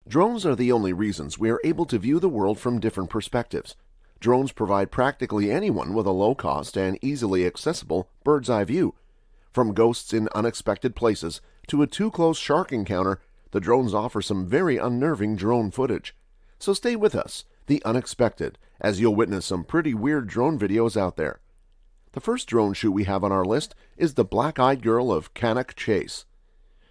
Drones are the only reasons we are able to view the world from different perspectives. Drones provide practically anyone with a low-cost and easily accessible bird's-eye view. From ghosts in unexpected places to a too-close shark encounter, the drones offer some very unnerving drone footage. So stay with us, the unexpected, as you'll witness some pretty weird drone videos out there. The first drone shoot we have on our list is the black-eyed girl of Cannock Chase.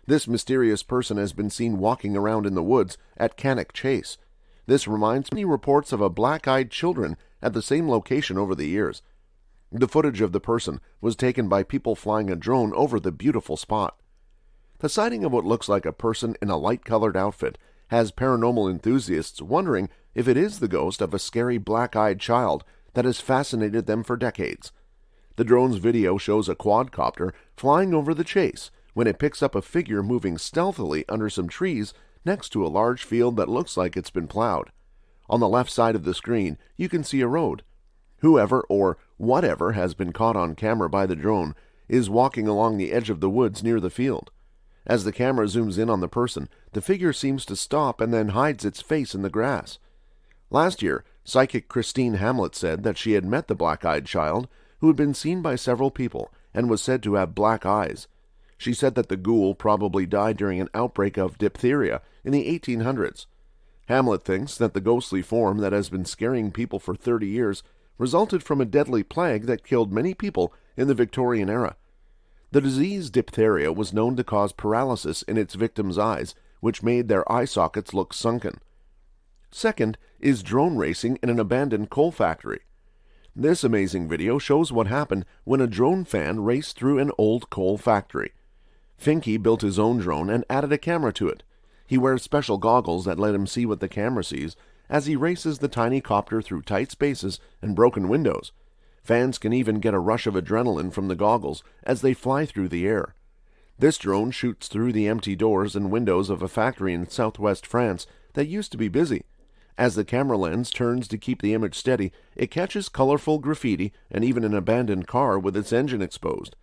This mysterious person has been seen walking around in the woods at Cannock Chase. This reminds many reports of a black-eyed children at the same location over the years. The footage of the person was taken by people flying a drone over the beautiful spot. The sighting of what looks like a person in a light-colored outfit has paranormal enthusiasts wondering if it is the ghost of a scary black-eyed child that has fascinated them for decades. The drone's video shows a quadcopter flying over the chase when it picks up a figure moving stealthily under some trees next to a large field that looks like it's been plowed. On the left side of the screen, you can see a road. Whoever or whatever has been caught on camera by the drone is walking along the edge of the woods near the field. As the camera zooms in on the person, the figure seems to stop and then hides its face in the grass. Last year, psychic Christine Hamlet said that she had met the black-eyed child, who had been seen by several people and was said to have black eyes. She said that the ghoul probably died during an outbreak of diphtheria in the 1800s. Hamlet thinks that the ghostly form that has been scaring people for 30 years resulted from a deadly plague that killed many people in the Victorian era. The disease diphtheria was known to cause paralysis in its victims' eyes, which made their eye sockets look sunken. Second is drone racing in an abandoned coal factory. This amazing video shows what happened when a drone fan raced through an old coal factory. Finke built his own drone and added a camera to it. He wears special goggles that let him see what the camera sees as he races the tiny copter through tight spaces and broken windows. Fans can even get a rush of adrenaline from the goggles as they fly through the air. This drone shoots through the empty doors and windows of a factory in southwest France that used to be busy. As the camera lens turns to keep the image steady, it catches colorful graffiti and even an abandoned car with its engine exposed.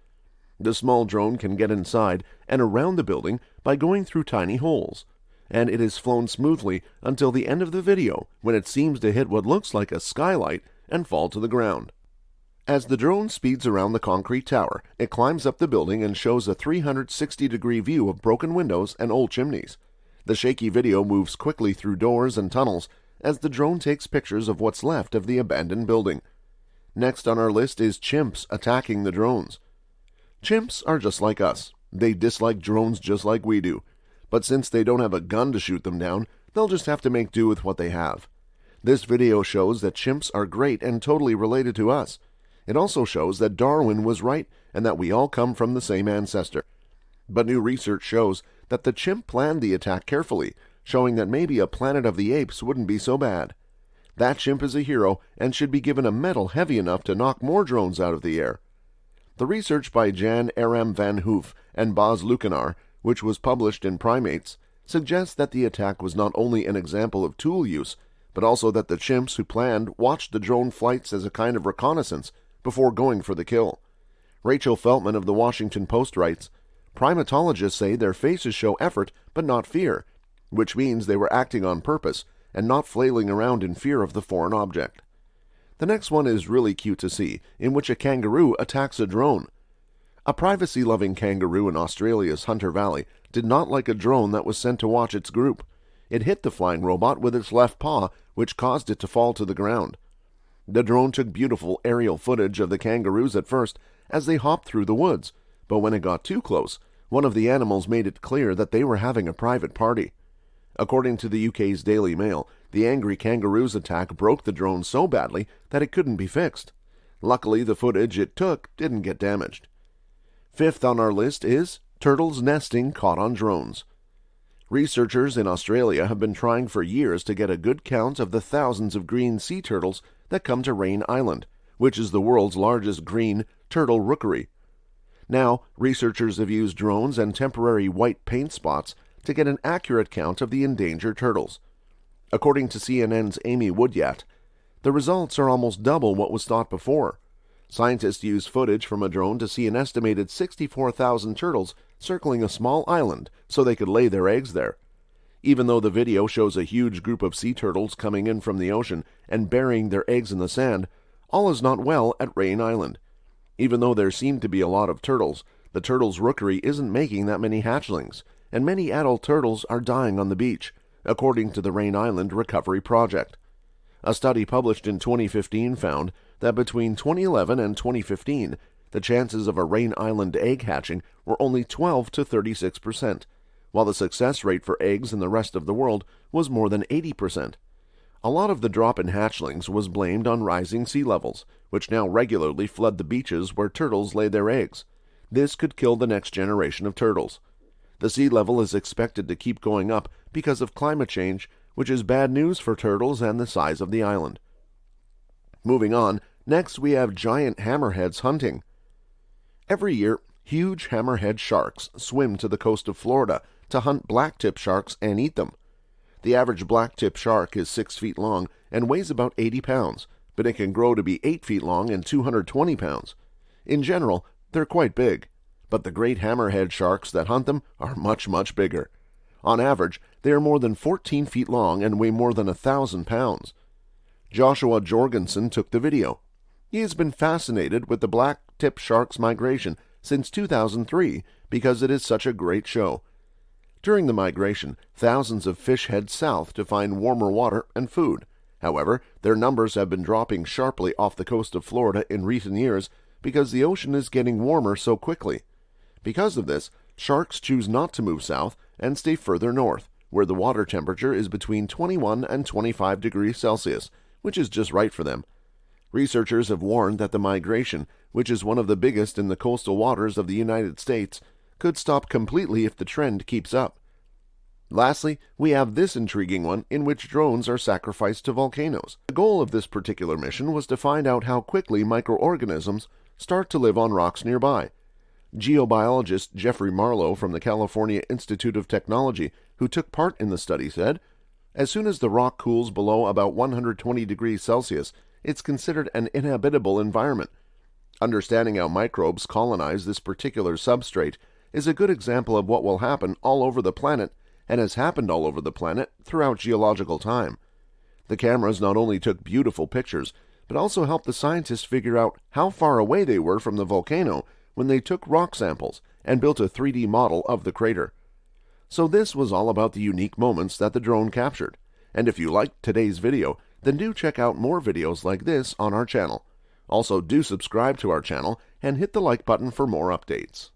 The small drone can get inside and around the building by going through tiny holes, and it is flown smoothly until the end of the video when it seems to hit what looks like a skylight and fall to the ground. As the drone speeds around the concrete tower, it climbs up the building and shows a 360-degree view of broken windows and old chimneys. The shaky video moves quickly through doors and tunnels as the drone takes pictures of what's left of the abandoned building. Next on our list is chimps attacking the drones. Chimps are just like us. They dislike drones just like we do. But since they don't have a gun to shoot them down, they'll just have to make do with what they have. This video shows that chimps are great and totally related to us. It also shows that Darwin was right and that we all come from the same ancestor. But new research shows that the chimp planned the attack carefully, showing that maybe a Planet of the Apes wouldn't be so bad. That chimp is a hero and should be given a medal heavy enough to knock more drones out of the air. The research by Jan Aram van Hoof and Bas Lukenaar, which was published in Primates, suggests that the attack was not only an example of tool use, but also that the chimps who planned watched the drone flights as a kind of reconnaissance before going for the kill. Rachel Feltman of the Washington Post writes, "Primatologists say their faces show effort but not fear, which means they were acting on purpose and not flailing around in fear of the foreign object." The next one is really cute to see, in which a kangaroo attacks a drone. A privacy-loving kangaroo in Australia's Hunter Valley did not like a drone that was sent to watch its group. It hit the flying robot with its left paw, which caused it to fall to the ground. The drone took beautiful aerial footage of the kangaroos at first as they hopped through the woods, but when it got too close, one of the animals made it clear that they were having a private party. According to the UK's Daily Mail, the angry kangaroo's attack broke the drone so badly that it couldn't be fixed. Luckily, the footage it took didn't get damaged. Fifth on our list is turtles nesting caught on drones. Researchers in Australia have been trying for years to get a good count of the thousands of green sea turtles that come to Rain Island, which is the world's largest green turtle rookery. Now, researchers have used drones and temporary white paint spots to get an accurate count of the endangered turtles. According to CNN's Amy Woodyat, the results are almost double what was thought before. Scientists used footage from a drone to see an estimated 64,000 turtles circling a small island so they could lay their eggs there. Even though the video shows a huge group of sea turtles coming in from the ocean and burying their eggs in the sand, all is not well at Rain Island. Even though there seem to be a lot of turtles, the turtles' rookery isn't making that many hatchlings, and many adult turtles are dying on the beach, according to the Rain Island Recovery Project. A study published in 2015 found that between 2011 and 2015, the chances of a Rain Island egg hatching were only 12 to 36%, while the success rate for eggs in the rest of the world was more than 80%. A lot of the drop in hatchlings was blamed on rising sea levels, which now regularly flood the beaches where turtles lay their eggs. This could kill the next generation of turtles. The sea level is expected to keep going up because of climate change, which is bad news for turtles and the size of the island. Moving on, next we have giant hammerheads hunting. Every year, huge hammerhead sharks swim to the coast of Florida to hunt blacktip sharks and eat them. The average blacktip shark is 6 feet long and weighs about 80 pounds, but it can grow to be 8 feet long and 220 pounds. In general, they're quite big, but the great hammerhead sharks that hunt them are much, much bigger. On average, they are more than 14 feet long and weigh more than 1,000 pounds. Joshua Jorgensen took the video. He has been fascinated with the blacktip shark's migration since 2003 because it is such a great show. During the migration, thousands of fish head south to find warmer water and food. However, their numbers have been dropping sharply off the coast of Florida in recent years because the ocean is getting warmer so quickly. Because of this, sharks choose not to move south and stay further north, where the water temperature is between 21 and 25 degrees Celsius, which is just right for them. Researchers have warned that the migration, which is one of the biggest in the coastal waters of the United States, could stop completely if the trend keeps up. Lastly, we have this intriguing one in which drones are sacrificed to volcanoes. The goal of this particular mission was to find out how quickly microorganisms start to live on rocks nearby. Geobiologist Jeffrey Marlowe from the California Institute of Technology, who took part in the study, said, "As soon as the rock cools below about 120 degrees Celsius, it's considered an inhabitable environment. Understanding how microbes colonize this particular substrate is a good example of what will happen all over the planet and has happened all over the planet throughout geological time." The cameras not only took beautiful pictures, but also helped the scientists figure out how far away they were from the volcano when they took rock samples and built a 3D model of the crater. So this was all about the unique moments that the drone captured. And if you liked today's video, then do check out more videos like this on our channel. Also, do subscribe to our channel and hit the like button for more updates.